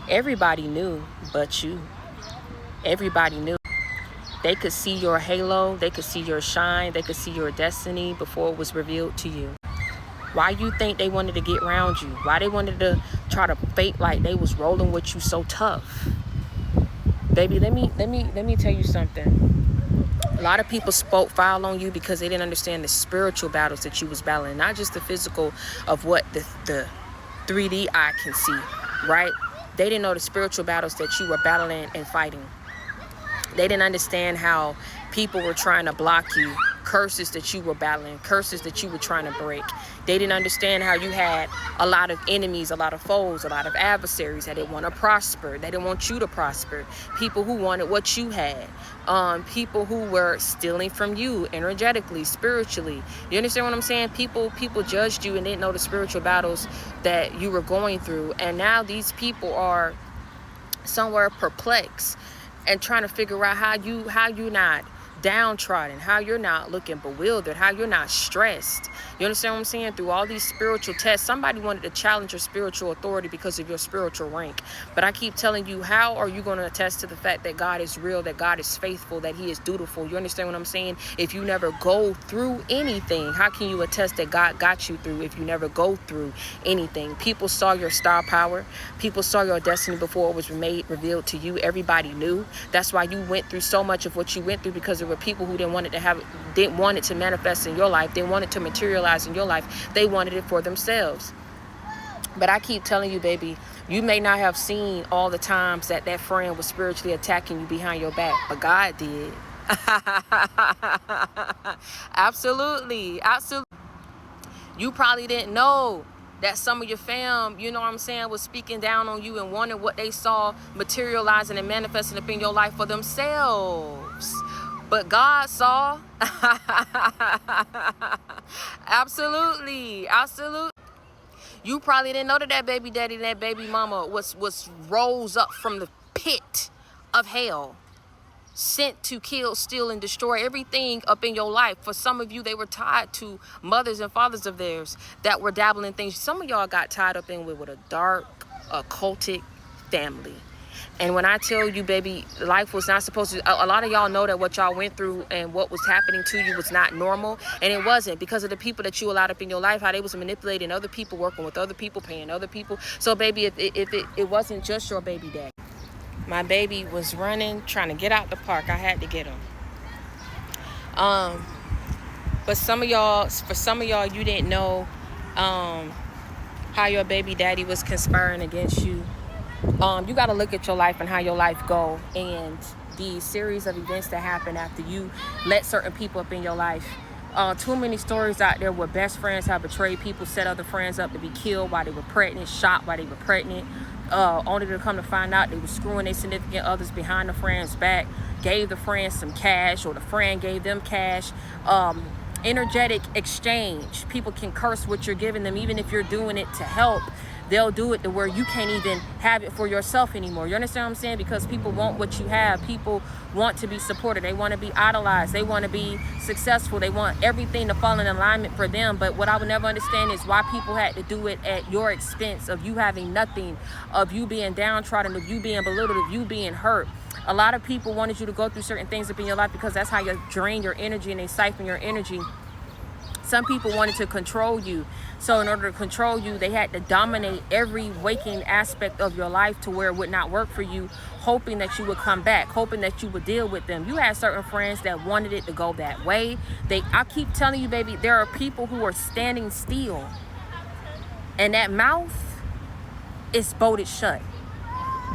Everybody knew but you. Everybody knew. They could see your halo. They could see your shine. They could see your destiny before it was revealed to you. Why you think they wanted to get around you? Why they wanted to try to fake like they was rolling with you so tough? Baby, let me tell you something. A lot of people spoke foul on you because they didn't understand the spiritual battles that you was battling, not just the physical of what the 3D eye can see, right? They didn't know the spiritual battles that you were battling and fighting. They didn't understand how people were trying to block you, curses that you were battling, curses that you were trying to break. They didn't understand how you had a lot of enemies, a lot of foes, a lot of adversaries that didn't want to prosper. They didn't want you to prosper. People who wanted what you had. People who were stealing from you energetically, spiritually. You understand what I'm saying? People judged you and didn't know the spiritual battles that you were going through. And now these people are somewhere perplexed and trying to figure out how you not downtrodden, how you're not looking bewildered, how you're not stressed. You understand what I'm saying? Through all these spiritual tests, somebody wanted to challenge your spiritual authority because of your spiritual rank. But I keep telling you, how are you going to attest to the fact that God is real, that God is faithful, that he is dutiful? You understand what I'm saying? If you never go through anything, how can you attest that God got you through if you never go through anything? People saw your star power. People saw your destiny before it was revealed to you. Everybody knew. That's why you went through so much of what you went through, because there were people who didn't want it to manifest in your life. They wanted to materialize in your life. They wanted it for themselves. But I keep telling you, baby, you may not have seen all the times that friend was spiritually attacking you behind your back, but God did. Absolutely. You probably didn't know that some of your fam, you know what I'm saying, was speaking down on you and wanted what they saw materializing and manifesting up in your life for themselves. But God saw. Absolutely. You probably didn't know that baby daddy and that baby mama was rose up from the pit of hell, sent to kill, steal, and destroy everything up in your life. For some of you, they were tied to mothers and fathers of theirs that were dabbling in things. Some of y'all got tied up in with a dark, occultic family. And when I tell you, baby, life was not supposed to, a lot of y'all know that what y'all went through and what was happening to you was not normal. And it wasn't, because of the people that you allowed up in your life, how they was manipulating other people, working with other people, paying other people. So baby, if it wasn't just your baby daddy. My baby was running, trying to get out the park. I had to get him. But for some of y'all, you didn't know how your baby daddy was conspiring against you. You got to look at your life and how your life go, and the series of events that happen after you let certain people up in your life. Too many stories out there where best friends have betrayed people, set other friends up to be killed while they were pregnant, shot while they were pregnant, only to come to find out they were screwing their significant others behind the friend's back, gave the friend some cash, or the friend gave them cash. Energetic exchange. People can curse what you're giving them, even if you're doing it to help. They'll do it to where you can't even have it for yourself anymore. You understand what I'm saying? Because people want what you have. People want to be supported. They want to be idolized. They want to be successful. They want everything to fall in alignment for them. But what I would never understand is why people had to do it at your expense, of you having nothing, of you being downtrodden, of you being belittled, of you being hurt. A lot of people wanted you to go through certain things up in your life because that's how you drain your energy and they siphon your energy. Some people wanted to control you. So in order to control you, they had to dominate every waking aspect of your life to where it would not work for you, hoping that you would come back, hoping that you would deal with them. You had certain friends that wanted it to go that way. I keep telling you, baby, there are people who are standing still, and that mouth is bolted shut,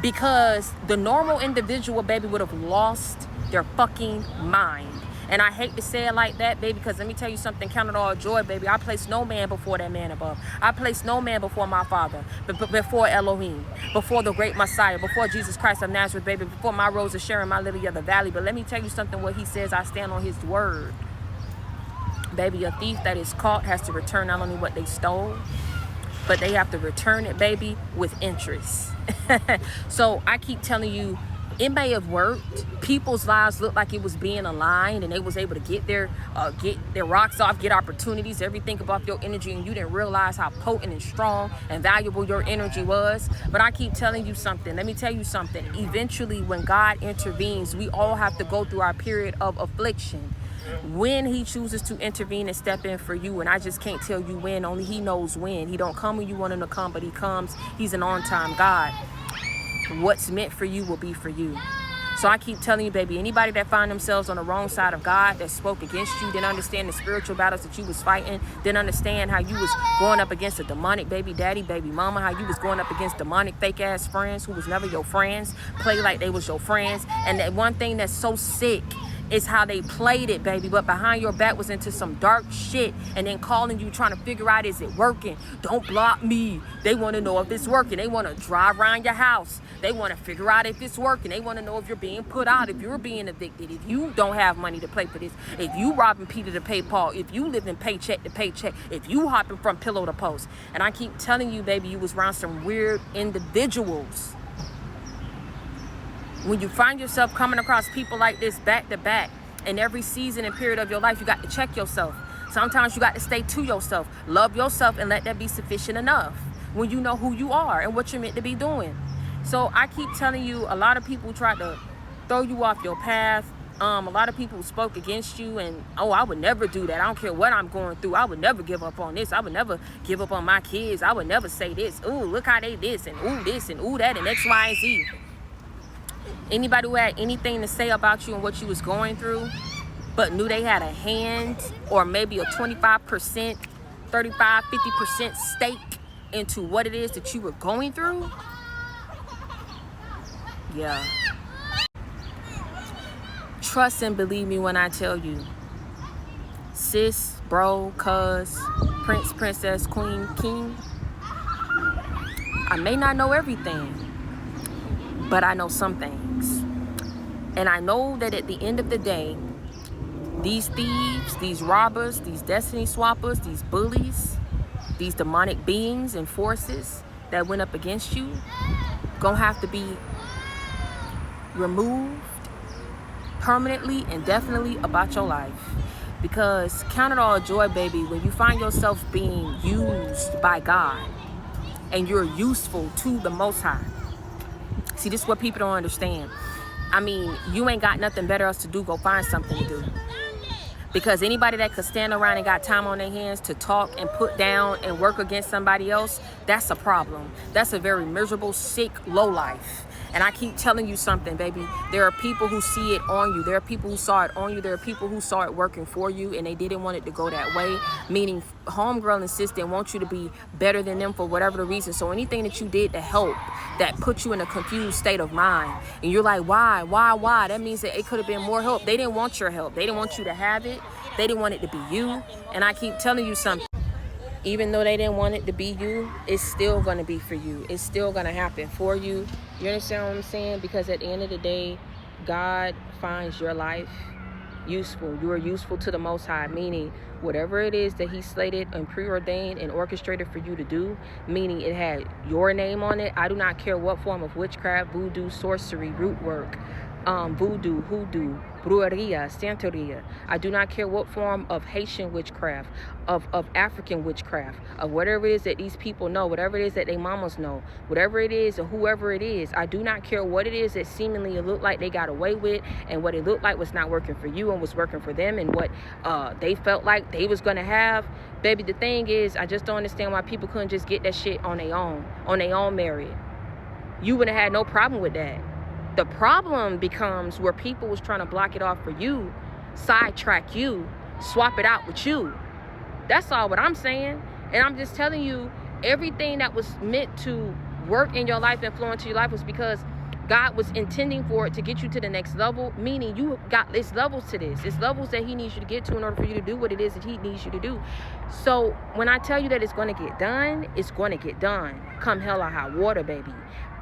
because the normal individual, baby, would have lost their fucking mind. And I hate to say it like that, baby, because let me tell you something, count it all joy, baby. I place no man before that man above. I place no man before my Father, before Elohim, before the great Messiah, before Jesus Christ of Nazareth, baby, before my rose of Sharon, my lily of the valley. But let me tell you something, what he says, I stand on his word. Baby, a thief that is caught has to return not only what they stole, but they have to return it, baby, with interest. So I keep telling you, It may have worked. People's lives looked like it was being aligned, and they was able to get their rocks off, get opportunities, everything about your energy, and you didn't realize how potent and strong and valuable your energy was. But I keep telling you something. Let me tell you something. Eventually, when God intervenes, we all have to go through our period of affliction. When he chooses to intervene and step in for you, and I just can't tell you when, only he knows when. He don't come when you want him to come, but he comes. He's an on-time God. What's meant for you will be for you. So I keep telling you, baby, anybody that find themselves on the wrong side of God, that spoke against you, didn't understand the spiritual battles that you was fighting, didn't understand how you was going up against a demonic baby daddy, baby mama, how you was going up against demonic fake ass friends who was never your friends, play like they was your friends. And that one thing that's so sick is how they played it, baby, but behind your back was into some dark shit, and then calling you, trying to figure out, is it working? Don't block me. They want to know if it's working. They want to drive around your house. They want to figure out if it's working. They want to know if you're being put out, if you're being evicted, if you don't have money to pay for this, if you robbing Peter to pay Paul, if you living paycheck to paycheck, if you hopping from pillow to post. And I keep telling you, baby, you was around some weird individuals. When you find yourself coming across people like this back to back in every season and period of your life, you got to check yourself. Sometimes you got to stay to yourself. Love yourself and let that be sufficient enough when you know who you are and what you're meant to be doing. So I keep telling you, a lot of people try to throw you off your path. A lot of people spoke against you, and I would never do that. I don't care what I'm going through. I would never give up on this. I would never give up on my kids. I would never say this. Ooh, look how they this, and ooh this, and ooh that, and X, Y, and Z. Anybody who had anything to say about you and what you was going through, but knew they had a hand or maybe a 25%, 35, 50% stake into what it is that you were going through, yeah. Trust and believe me when I tell you, sis, bro, cuz, prince, princess, queen, king, I may not know everything, but I know some things. And I know that at the end of the day, these thieves, these robbers, these destiny swappers, these bullies, these demonic beings and forces that went up against you, gonna have to be removed permanently and definitely about your life. Because count it all joy, baby, when you find yourself being used by God and you're useful to the Most High. See, this is what people don't understand. I mean, you ain't got nothing better else to do. Go find something to do. Because anybody that could stand around and got time on their hands to talk and put down and work against somebody else, that's a problem. That's a very miserable, sick, low life. And I keep telling you something, baby. There are people who see it on you. There are people who saw it on you. There are people who saw it working for you, and they didn't want it to go that way. Meaning, homegirl and sis didn't want you to be better than them for whatever the reason. So anything that you did to help that put you in a confused state of mind, and you're like, why? That means that it could have been more help. They didn't want your help. They didn't want you to have it. They didn't want it to be you. And I keep telling you something. Even though they didn't want it to be you, it's still going to be for you. It's still going to happen for you. You understand what I'm saying? Because at the end of the day, God finds your life useful. You are useful to the Most High, meaning whatever it is that he slated and preordained and orchestrated for you to do, meaning it had your name on it. I do not care what form of witchcraft, voodoo, sorcery, root work, voodoo, hoodoo, brujeria, santeria. I do not care what form of Haitian witchcraft, of African witchcraft, of whatever it is that these people know, whatever it is that they mamas know, whatever it is or whoever it is. I do not care what it is that seemingly it looked like they got away with, and what it looked like was not working for you and was working for them, and what they felt like they was going to have. Baby, the thing is, I just don't understand why people couldn't just get that shit on their own merit. You would have had no problem with that. The problem becomes where people was trying to block it off for you, sidetrack you, swap it out with you. That's all what I'm saying. And I'm just telling you, everything that was meant to work in your life and flow into your life was because God was intending for it to get you to the next level, meaning you got it's levels to this. It's levels that he needs you to get to in order for you to do what it is that he needs you to do. So when I tell you that it's going to get done, it's going to get done. Come hell or high water, baby.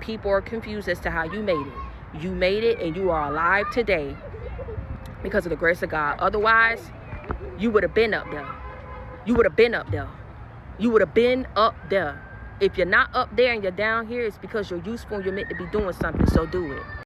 People are confused as to how you made it. You made it, and you are alive today because of the grace of God. Otherwise, you would have been up there. You would have been up there. You would have been up there. If you're not up there and you're down here, it's because you're useful and you're meant to be doing something. So do it.